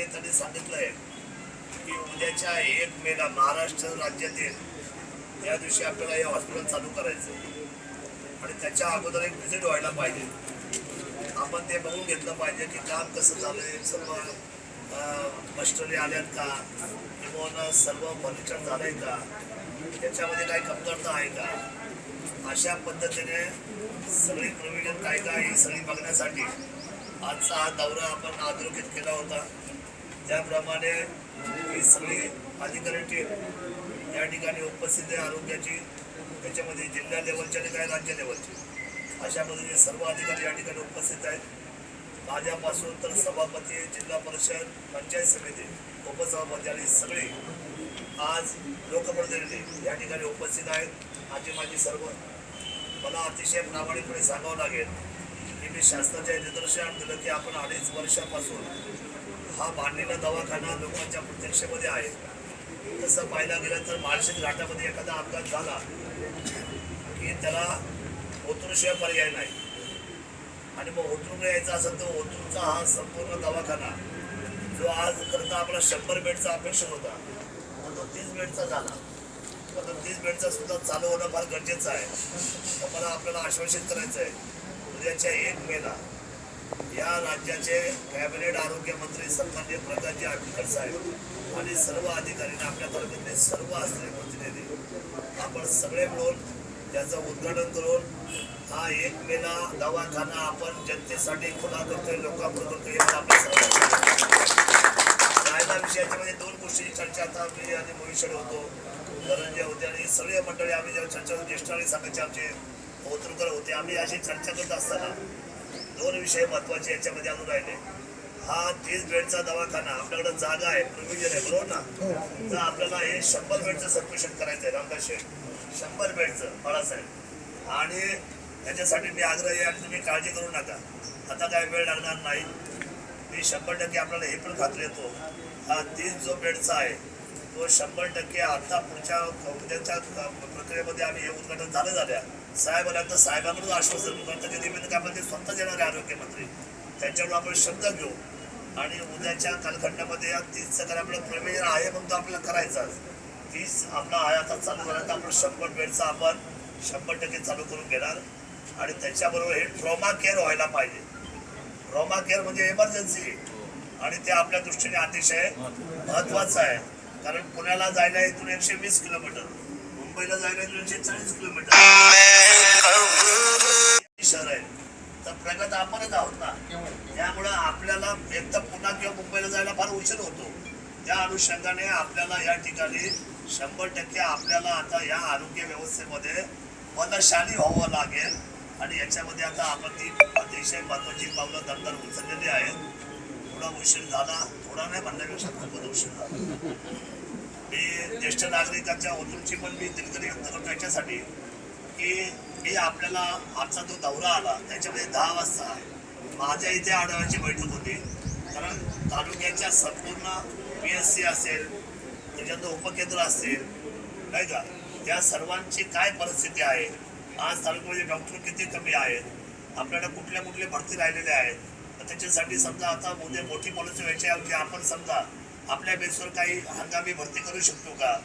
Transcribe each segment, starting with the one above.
प्रमाणे त्यांनी सांगितलंय की उद्याच्या 1 मेला महाराष्ट्र राज्यातील या दिवशी आपल्याला हे हॉस्पिटल चालू करायचं आणि त्याच्या अगोदर एक व्हिजिट व्हायला पाहिजे. आपण ते बघून घेतलं पाहिजे की काम कसं झालंय, सर्व मशिनरी आल्यात का, किंवा सर्व फर्निचर झालंय का, त्याच्यामध्ये काही कमतरता आहे का, अशा पद्धतीने सगळी प्रोव्हिजन काय काय ही सगळी बघण्यासाठी आजचा हा दौरा आपण अधोरेखित केला होता. त्याप्रमाणे ही सगळी अधिकारी टीम या ठिकाणी उपस्थित आहे आरोग्याची, त्याच्यामध्ये जिल्हा लेवलची आणि काय राज्य लेवलची, अशा पद्धतीने सर्व अधिकारी या ठिकाणी उपस्थित आहेत. माझ्यापासून तर सभापती, जिल्हा परिषद, पंचायत समिती, उपसभापती आणि सगळे आज लोकप्रतिनिधी या ठिकाणी उपस्थित आहेत. माझी सर्व मला अतिशय प्रामाणिकपणे सांगावं लागेल की मी शासनाच्या निदर्शन दिलं की आपण 2.5 वर्षापासून हा बांधलेला दवाखाना लोकांच्या प्रत्यक्षमध्ये आहे. तसं पाहायला गेलं तर माळशेज घाटामध्ये एखादा अपघात झाला की त्याला ओतूरशिवाय पर्याय नाही, आणि मग ओतूर यायचा असेल तर ओतूरचा हा संपूर्ण दवाखाना जो आज करता आपला 100 बेडचा अपेक्षित होता तो 30 बेडचा झाला. पण 30 बेडचा सुद्धा चालू होणं फार गरजेचं आहे. तर मला आपल्याला आश्वासित करायचं आहे, उद्याच्या 1 मेला या राज्याचे कॅबिनेट आरोग्य मंत्री सन्माननीय प्रकाशजी आंबेडकर साहेब आणि सर्व अधिकाऱ्यांना आपल्या तालुक्यातले सर्व असलेले प्रतिनिधी आपण सगळे मिळून त्याचं उद्घाटन करून हा 1 मेला दवाखाना आपण जनतेसाठी खुला करतोय, लोकांपुढे करतोय. कायदा विषयाच्यामध्ये 2 गोष्टीची चर्चा आता मी आणि मोहित होतो, धनंजय होते आणि सगळे मंडळी आम्ही जेव्हा चर्चा ज्येष्ठ आणि सांगायचे आमचे होतरुकर होते. आम्ही अशी चर्चा करत असताना 2 विषय महत्वाचे याच्यामध्ये आणून राहिले. हा 30 बेडचा दवाखाना आपल्याकडे जागा आहे, प्रोव्हिजन आहे, बरोबर ना. तर आपल्याला हे 100 बेडचं सर्क्युलेशन करायचं आहे. रामदास शेठ 100 बेडचं बाळासाहेब, आणि याच्यासाठी मी आग्रही आहे, तुम्ही काळजी करू नका, आता काय वेळ लागणार नाही. मी 100% आपल्याला हे पण खात्री देतो, हा 30 जो बेडचा आहे तो 100% आता पुढच्या उद्याच्या प्रक्रियेमध्ये आम्ही हे उद्घाटन झाल्या साहेबांना तर साहेबांकडून आश्वासन त्याच्या निमित्ताने आपण ते स्वतः येणारे आरोग्यमंत्री त्यांच्याकडून आपण शब्द घेऊ आणि उद्याच्या कालखंडामध्ये या 30चं काय आपलं प्रोव्हिजन आहे म्हणून तो आपल्याला करायचा. 30 आपला आहे आता चालू झाला तर आपण 100 बेडचा आपण 100% चालू करून घेणार. आणि त्याच्याबरोबर हे ट्रॉमा केअर व्हायला पाहिजे. ट्रॉमा केअर म्हणजे इमर्जन्सी, आणि ते आपल्या दृष्टीने अतिशय महत्वाचं आहे. कारण पुण्याला जायला इथून 120 किलोमीटर, मुंबईला जायला इथून 140 किलोमीटर शहर आहे. तर प्रगत आपणच आहोत ना, त्यामुळं आपल्याला एक तर पुन्हा किंवा मुंबईला जायला फार उशीर होतो. त्या अनुषंगाने आपल्याला या ठिकाणी 100% आपल्याला आता या आरोग्य व्यवस्थेमध्ये बदलशाली व्हावं लागेल. आणि याच्यामध्ये आता आपण ती अतिशय महत्वाची पावलं दमदार उचललेली आहेत. थोडा उशीर झाला, थोडा नाही म्हणण्यापेक्षा खूपच उशीर झाला. मी ज्येष्ठ नागरिकांच्या ओतूरची पण मी दिलगिरी व्यक्त करतो याच्यासाठी की मी आपल्याला आजचा जो दौरा आला त्याच्यामध्ये 10 वाजता माझ्या इथे आढाव्याची बैठक होती. कारण तालुक्याच्या संपूर्ण PSC असेल, त्याच्यात उपकेंद्र असेल नाही का, त्या सर्वांची काय परिस्थिती आहे, आज तालुक्यामध्ये डॉक्टर किती कमी आहेत, आपल्याला कुठल्या भरती राहिलेले आहेत, तर त्याच्यासाठी समजा आता उद्या मोठी पॉलिसी व्हायची आहे, आपण समजा आपल्या बेसवर काही हंगामी भरती करू शकतो का,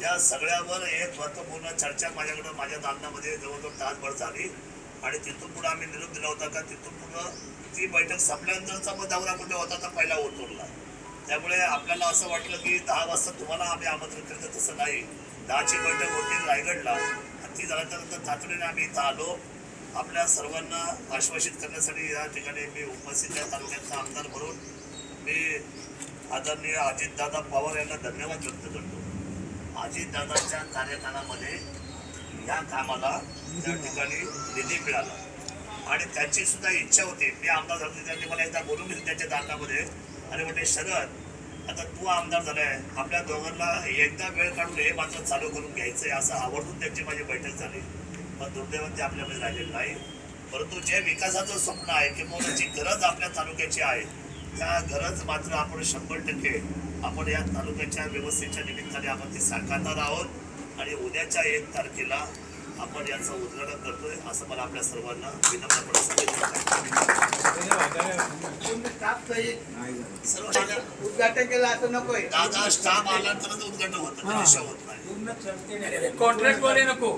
या सगळ्यावर एक महत्त्वपूर्ण चर्चा माझ्याकडं माझ्या दालनामध्ये जवळजवळ तासभर झाली. आणि तिथून पुढे आम्ही निरोप दिला होता का तिथून पुढं ती बैठक संपल्यानंतरचा मग दौरा कुठे होता तर पहिला ओतूरला. त्यामुळे आपल्याला असं वाटलं की 10 वाजता तुम्हाला आम्ही आमंत्रित केलं, तसं नाही. 10ची बैठक होती रायगडला, आणि ती झाल्यानंतर तातडीने आम्ही इथं आलो. आपल्या सर्वांना आश्वासित करण्यासाठी या ठिकाणी मी उपस्थित आहे. तालुक्याचा आमदार म्हणून मी आदरणीय अजितदादा पवार यांना धन्यवाद व्यक्त करतो. अजितदादांच्या कार्यकालामध्ये या कामाला त्या ठिकाणी निधी मिळाला आणि त्यांची सुद्धा इच्छा होती. मी आमदार झालो त्यांनी मला एकदा बोलून घेतलं त्यांच्या दालनामध्ये आणि म्हणजे शरद आता तू आमदार झालाय, आपल्या दोघांना एकदा वेळ काढून हे मात्र चालू करून घ्यायचंय, असं आवडून त्यांची माझी बैठक झाली. पण दुर्दैवाने ते आपल्याकडे राहिलेलं नाही. परंतु जे विकासाचं स्वप्न आहे किंवा जी गरज आपल्या तालुक्याची आहे त्या गरज मात्र आपण 100% आपण या तालुक्याच्या व्यवस्थेच्या निमित्ताने आपण ती साकारणार आहोत. आणि उद्याच्या 1 तारखेला आपण याचं उद्घाटन करतोय असं मला आपल्या सर्वांना विनम्रपणे सांगितलं. उद्घाटन केलं असं नकोय. दादा स्टाफ आला तरच उद्घाटन होतं, विषय होत नाही. कॉन्ट्रॅक्ट वाले नको,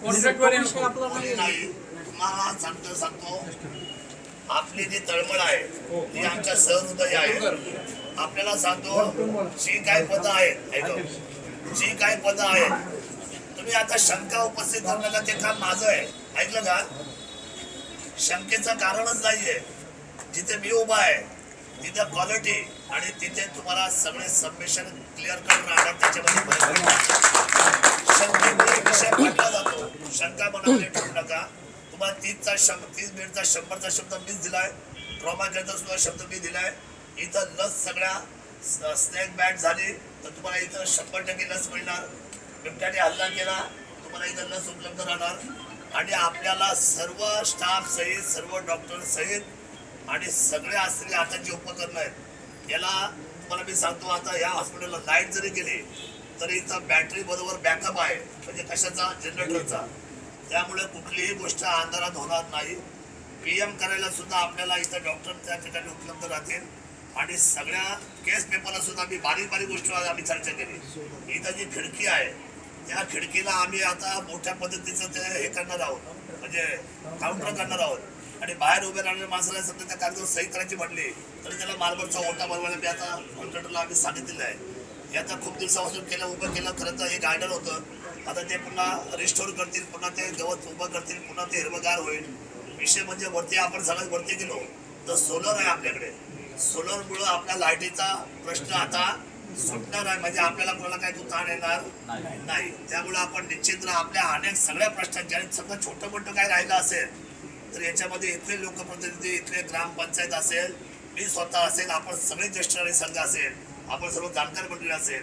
कॉन्ट्रॅक्ट वाले नको. कोणी नाही. तुम्हाला सांगतो आपली जी तळमळ आहे ती आमच्या सहृदय आहे. आपल्याला सांगतो जी काही पदं आहेत, जी काही पदं आहेत, तुम्ही आता शंका उपस्थित करण्याला ते काम माझं आहे. ऐकलं का? शंकेचं कारणच नाहीये. जिथे मी उभा आहे तिथे क्वालिटी आणि तिथे तुम्हाला सगळे सबमिशन क्लिअर करून राहणार. त्याच्यामध्ये शंकेमुळे विषय मांडला जातो. शंका मनामध्ये ठेवू नका. तुम्हाला 30 मिनिटचा 100चा शब्द मीच दिलाय. ट्रॉमा केअरचा सुद्धा शब्द मी दिलाय. इथं लस सगळ्या स्नॅक बॅट झाली तर तुम्हाला इथं 100% लस मिळणार. बिबट्याने हल्ला केला तुम्हाला इथं लस उपलब्ध राहणार. आणि आपल्याला सर्व स्टाफ सहित, सर्व डॉक्टर सहित आणि सगळे असलेले आता जे उपकरण आहेत याला तुम्हाला मी सांगतो. आता या हॉस्पिटलला लाईट जरी गेली तरी इथं बॅटरी बरोबर बॅकअप आहे. म्हणजे कशाचा? जनरेटरचा. त्यामुळे कुठलीही गोष्ट अंधारात होणार नाही. PM करायला सुद्धा आपल्याला इथं डॉक्टर त्या ठिकाणी उपलब्ध राहतील. आणि सगळ्या केस पेपरला सुद्धा मी बारीक बारीक गोष्टीवर आम्ही चर्चा केली. इथं जी खिडकी आहे त्या खिडकीला आम्ही आता मोठ्या पद्धतीचं ते हे करणार आहोत, म्हणजे काउंटर करणार आहोत. आणि बाहेर उभे राहणाऱ्या माणसाला समजा त्या कागदावर सही करायची म्हटली तरी त्याला मार्बलचा ओटा बनवायला मी आता कॉन्ट्रॅक्टरला आम्ही सांगितलेलं आहे. हे आता खूप दिवसापासून उभं केलं. खरं तर हे गार्डन होतं. आता ते पुन्हा रिस्टोर करतील, पुन्हा ते गवत उभं करतील, पुन्हा ते हिरवगार होईल. विषय म्हणजे वरती आपण सगळ्यात वरती गेलो तर सोलर आहे आपल्याकडे. सोलरमुळं आपल्या लाईटीचा प्रश्न आता सुटणार आहे. म्हणजे आपल्याला कोणाला काही तो ताण येणार नाही. त्यामुळे आपण निश्चित आपल्या अनेक सगळ्या प्रश्नांच्या आणि समजा छोटं मोठं काय राहिलं असेल तर याच्यामध्ये इथले लोकप्रतिनिधी, इथले ग्रामपंचायत असेल, मी स्वतः असेल, आपण सगळे ज्येष्ठ आणि संघ असेल, आपण सर्व जाणकार मंडळी असेल,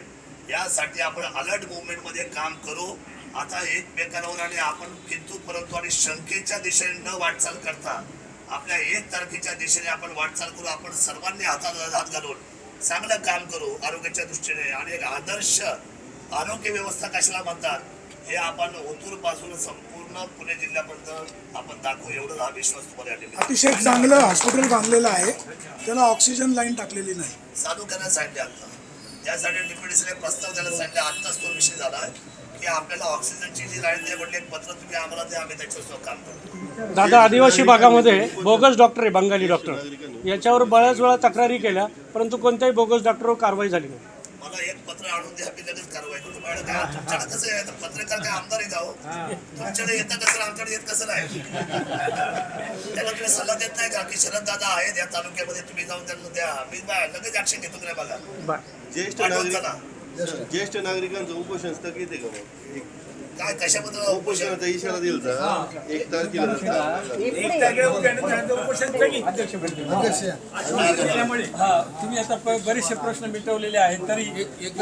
यासाठी आपण अलर्ट मुवमेंट मध्ये काम करू. आता एकमेकांवर आणि आपण किंतु परंतु आणि शंकेच्या दिशेने न वाटचाल करता आपल्या 1 तारखेच्या दिशेने आपण वाटचाल करू. आपण सर्वांनी हातात हात घालून चांगलं काम करू आरोग्याच्या दृष्टीने. आणि एक आदर्श आरोग्य व्यवस्था कशाला म्हणतात हे आपण ओतूर पासून संपूर्ण पुणे जिल्ह्यापर्यंत आपण दाखवू. एवढं हा विश्वास तुम्हाला. अतिशय चांगलं हॉस्पिटल बांधलेलं आहे. त्याला ऑक्सिजन लाईन टाकलेली नाही. चालू करायला सांगितले. आता त्यासाठी डिप्युटीसीने प्रस्ताव द्यायला सांगितले. आत्ताच तो विषय झाला की आपल्याला ऑक्सिजनची जी लाईन द्या म्हटले एक पत्र तुम्ही आम्हाला द्या, आम्ही त्याच्यावर काम करतो. दादा, आदिवासी भागामध्ये बोगस डॉक्टर आहे, बंगाली डॉक्टर, याच्यावर बऱ्याच वेळा तक्रारी केल्या परंतु कोणत्याही बोगस डॉक्टरवर कारवाई झाली नाही. मला एक पत्र आणून द्या, मी लगेच कारवाई करतो. तुमच्याकडे कसं आहे पत्रकार काय आमदार आहे जाऊ? तुमच्याकडे येतं कसं, आमच्याकडे येत कसं नाही? त्याला तुम्ही सल्ला देत नाही का की शरद दादा आहेत या तालुक्यामध्ये, तुम्ही जाऊन त्यांना द्या. मी लगेच ऍक्शन घेतो. नाही बघा, ज्येष्ठ नागरिकांचं उपोषण स्थगित आहे का? काय कशाबद्दल उपोषणाचा इशारा दिला 1 तारखेला. तुम्ही आता बरेचसे प्रश्न मिटवलेले आहेत तरी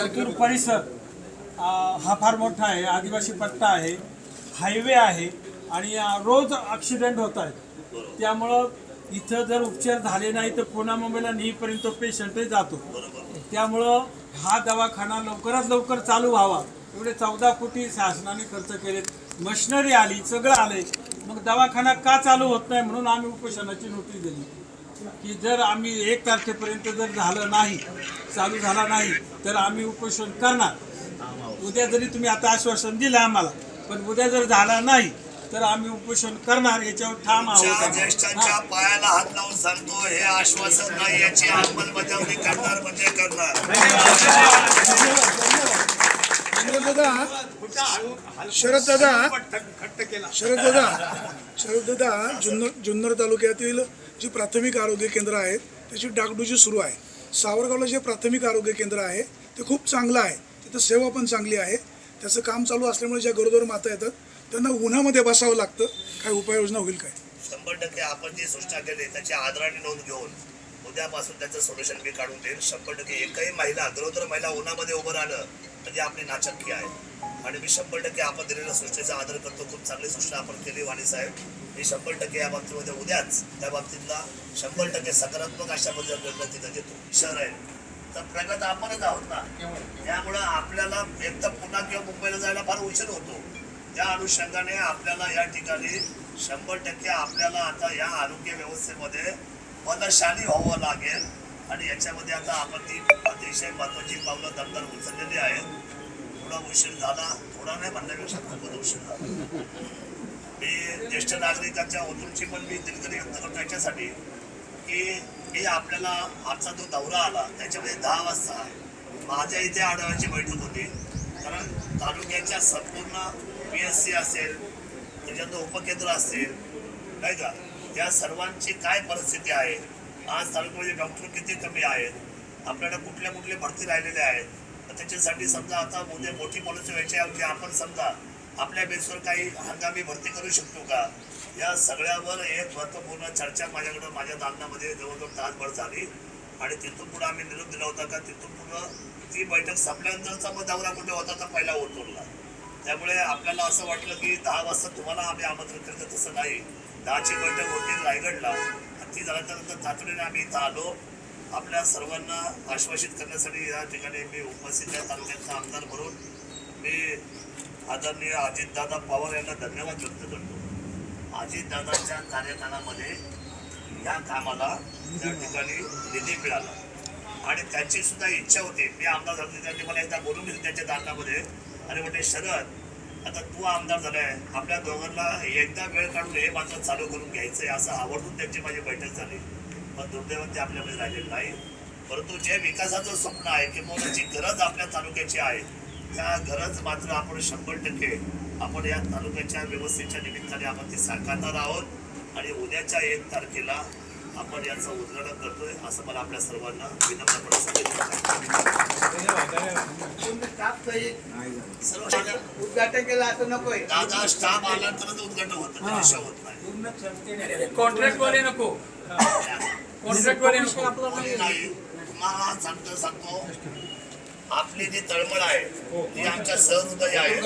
ओतूर परिसर हा फार मोठा आहे. आदिवासी पट्टा आहे, हायवे आहे आणि रोज ॲक्सिडेंट होत आहेत. त्यामुळं इथं जर उपचार झाले नाही तर पुन्हा मुंबईला नेईपर्यंत तो पेशंटही जातो. त्यामुळं हा दवाखाना लवकरात लवकर चालू व्हावा. एवढे 14 कोटी शासनाने खर्च केलेत, मशिनरी आली, सगळं आलंय, मग दवाखाना का चालू होत नाही? म्हणून आम्ही उपोषणाची नोटीस दिली की जर आम्ही 1 तारखेपर्यंत जर झालं नाही, चालू झाला नाही तर आम्ही उपोषण करणार. उद्या जरी तुम्ही आता आश्वासन दिलं आम्हाला, पण उद्या जर झाला नाही तर आम्ही उपोषण करणार. याच्यावर ठाम आहोत. ज्येष्ठांच्या पायाला हात लावून सांगतो, हे आश्वासन नाही, याची अंमलबजावणी करणार म्हणजे करणार. शरद दादा जुन्नर तालुक्यातील जी प्राथमिक आरोग्य केंद्र आहेत त्याची डागडुजी सुरू आहे. सावरगावला जे प्राथमिक आरोग्य केंद्र आहे ते खूप चांगलं आहे. तिथं सेवा पण चांगली आहे. त्याचं काम चालू असल्यामुळे ज्या गरोदर माता येतात त्यांना उन्हामध्ये बसावं लागतं. काय उपाययोजना होईल काय? 100% आपण जी सूचना केली त्याची आदराने नोंद घेऊन उद्यापासून त्याचं सोल्युशन मी काढून देईल. 100% एकही महिला, गरोदर महिला उन्हामध्ये उभं राहिलं म्हणजे आपली नाचक्की आहे. आणि मी 100% आपण दिलेल्या सूचनेचा आदर करतो. खूप चांगली सूचना आपण केली वाणी साहेब. मी 100% या बाबतीमध्ये उद्याच त्या बाबतीतला 100% सकारात्मक अशा पद्धतीने तिथं देतो. शहर आहे तर प्रगत आपणच आहोत ना. त्यामुळं आपल्याला एक तर पुन्हा किंवा मुंबईला जायला फार उशीर होतो. त्या अनुषंगाने आपल्याला या ठिकाणी 100% आपल्याला आता या आरोग्य व्यवस्थेमध्ये बलशाली व्हावं लागेल आणि याच्यामध्ये आता आपण ती अतिशय महत्वाची पावलं दमदार उचललेली आहेत. थोडा उशीर झाला, थोडा नाही म्हणण्यापेक्षा खूपच उशीर झाला. मी ज्येष्ठ नागरिकांच्या वतूंची पण मी दिलगिरी व्यक्त करतो याच्यासाठी की मी आपल्याला आजचा जो दौरा आला त्याच्यामध्ये 10 वाजता माझ्या इथे आढाव्याची बैठक होती. कारण तालुक्याच्या संपूर्ण PSC असेल, त्याच्यात उपकेंद्र असेल, नाही का, या सर्वांची काय परिस्थिती आहे, आज तालुक्यामध्ये डॉक्टर किती कमी आहेत, आपल्याला कुठल्या कुठल्या भरती राहिलेल्या आहेत, तर त्याच्यासाठी समजा आता उद्या मोठी पॉलिसी व्हायची आहे, आपण समजा आपल्या बेसवर काही हंगामी भरती करू शकतो का, या सगळ्यावर एक महत्त्वपूर्ण चर्चा माझ्याकडं माझ्या दालनामध्ये जवळजवळ तासभर झाली. आणि तिथून पुढं आम्ही निरोप दिला होता का तिथून पुढं ती बैठक संपल्यानंतरचा मग दौरा कुठे होता तर पहिला ओतूरला. त्यामुळे आपल्याला असं वाटलं की 10 वाजता तुम्हाला आम्ही आमंत्रण केलं, तसं नाही. 10ची बैठक होती रायगडला आणि ती झाल्यानंतर तातडीने आम्ही इथं आलो. आपल्या सर्वांना आश्वासित करण्यासाठी या ठिकाणी मी उपस्थित आहे. तालुक्याचा आमदार म्हणून मी आदरणीय अजितदादा पवार यांना धन्यवाद व्यक्त करतो. अजितदादांच्या कार्यकालामध्ये या कामाला त्या ठिकाणी निधी मिळाला आणि त्यांची सुद्धा इच्छा होती. मी आमदार झालो, त्यांनी मला एकदा बोलून घेतलं त्यांच्या दालनामध्ये आणि म्हणजे शरद, आता तू आमदार झालाय, आपल्या दोघांना एकदा वेळ काढून हे मात्र चालू करून घ्यायचंय, असं आवडून त्यांची माझी बैठक झाली. पण दुर्दैवाने ते आपल्याकडे राहिलेलं नाही. परंतु जे विकासाचं स्वप्न आहे किंवा जी गरज आपल्या तालुक्याची आहे, त्या गरज मात्र आपण 100% आपण या तालुक्याच्या व्यवस्थेच्या निमित्ताने आपण ती साकारणार आहोत आणि उद्याच्या 1 तारखेला आपण याचं उद्घाटन करतोय असं मला आपल्या सर्वांना विनम्रपणे सांगितलं. उद्घाटन केलं असं नकोय. दादा स्टाफ आल्यानंतरच उद्घाटन होतं, त्याशिवाय होत नाही. कॉन्ट्रॅक्टवाले नको, कॉन्ट्रॅक्टवाले नको. कोणी नाही. तुम्हाला सांगतो आपली जी तळमळ आहे ती आमच्या सहृदय आहे.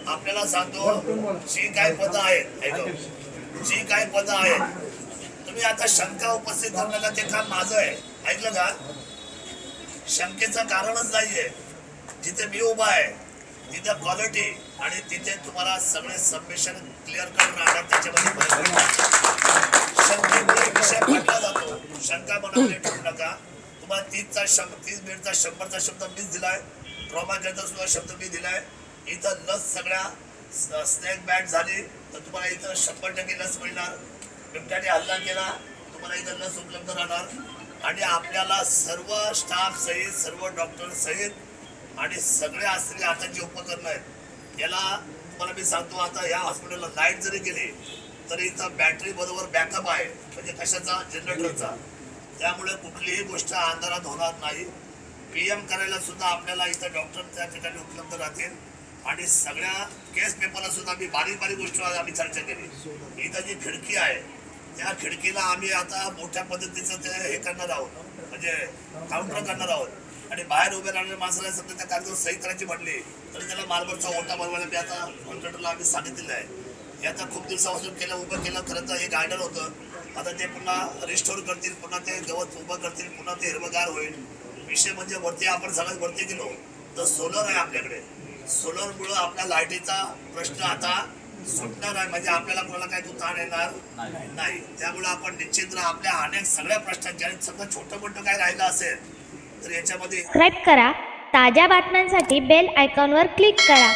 आपल्याला सांगतो जी काय पदं आहेत, जी काय पदं आहेत, तुम्ही आता शंका उपस्थित करू नका, ते काम माझं आहे. ऐकलं का? शंकेचं कारणच नाहीये. जिथे मी उभा आहे तिथे क्वालिटी आणि तिथे तुम्हाला सगळे सबमिशन क्लिअर करून राहणार. त्याच्यामध्ये शंकेमुळे विषय काढला जातो. शंका बनवून ठेवू नका. तुम्हाला 30 मिनिटचा 100चा शब्द मीच दिलाय. ट्रॉमा केअरचा सुद्धा शब्द मी दिलाय. इथं लस सगळ्या स्नेक बॅट झाली तर तुम्हाला इथं 100% लस मिळणार. बिबट्याने हल्ला केला, तुम्हाला इथं लस उपलब्ध राहणार. आणि आपल्याला सर्व स्टाफ सहित, सर्व डॉक्टर सहित आणि सगळे असलेले आता जे उपकरणं आहेत याला तुम्हाला मी सांगतो, आता या हॉस्पिटलला लाईट जरी गेली तरी इथं बॅटरी बरोबर बॅकअप आहे. म्हणजे कशाचा? जनरेटरचा. त्यामुळे कुठलीही गोष्ट अंधारात होणार नाही. PM करायला सुद्धा आपल्याला इथं डॉक्टर त्या ठिकाणी उपलब्ध राहतील. आणि सगळ्या केस पेपरला सुद्धा आम्ही बारीक बारीक गोष्टीवर आम्ही चर्चा केली. इथं जी खिडकी आहे त्या खिडकीला आम्ही आता मोठ्या पद्धतीचं ते हे करणार आहोत, म्हणजे काउंटर करणार आहोत. आणि बाहेर उभे राहणाऱ्या माणसाला समजा त्या कागदावर सही करायची म्हटली तरी त्याला मार्बलचा ओटा बनवायला मी आता कॉन्ट्रॅक्टरला आम्ही सांगितलेलं आहे. हे आता खूप दिवसापासून उभं केलं. खरं तर हे गार्डन होतं, आता ते पुन्हा रिस्टोर करतील, पुन्हा ते गवत उभं करतील, पुन्हा ते हिरवगार होईल. विषय म्हणजे वरती आपण सगळ्यात वरती गेलो तर सोलर आहे आपल्याकडे. सोलरमुळं आपल्या लाईटीचा प्रश्न आता सुटणार आहे. म्हणजे आपल्याला कोणाला काही तो ताण येणार नाही. त्यामुळे आपण निश्चित आपल्या अनेक सगळ्या प्रश्नांच्या आणि समजा छोटं मोठं काय राहिलं असेल तर याच्यामध्ये सबस्क्राईब करा. ताज्या बातम्यांसाठी बेल आयकॉनवर क्लिक करा.